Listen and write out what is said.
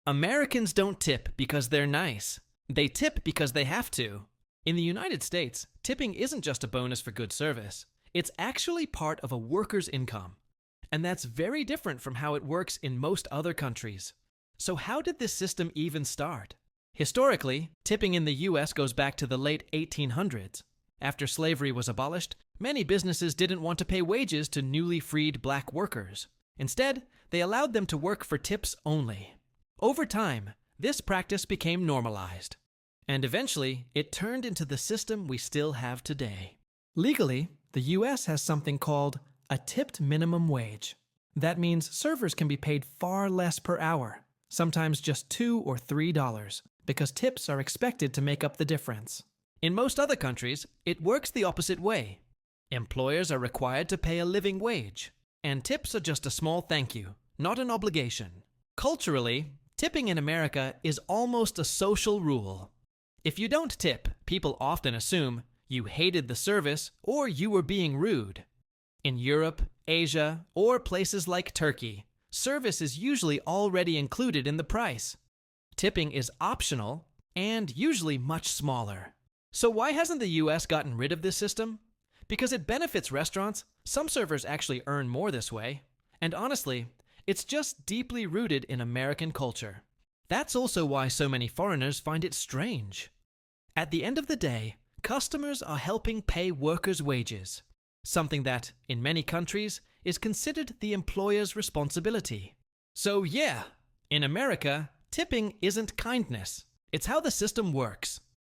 Americans don't tip because they're nice. They tip because they have to. In the United States, tipping isn't just a bonus for good service. It's actually part of a worker's income. And that's very different from how it works in most other countries. So how did this system even start? Historically, tipping in the US goes back to the late 1800s. After slavery was abolished, many businesses didn't want to pay wages to newly freed black workers. Instead, they allowed them to work for tips only. Over time, this practice became normalized. And eventually, it turned into the system we still have today. Legally, the US has something called a tipped minimum wage. That means servers can be paid far less per hour, sometimes just $2 or $3, because tips are expected to make up the difference. In most other countries, it works the opposite way. Employers are required to pay a living wage, and tips are just a small thank you, not an obligation. Culturally, tipping in America is almost a social rule. If you don't tip, people often assume you hated the service or you were being rude. In Europe, Asia, or places like Turkey, service is usually already included in the price. Tipping is optional and usually much smaller. So why hasn't the US gotten rid of this system? Because it benefits restaurants. Some servers actually earn more this way. And honestly, it's just deeply rooted in American culture. That's also why so many foreigners find it strange. At the end of the day, customers are helping pay workers' wages, something that, in many countries, is considered the employer's responsibility. So yeah, in America, tipping isn't kindness. It's how the system works.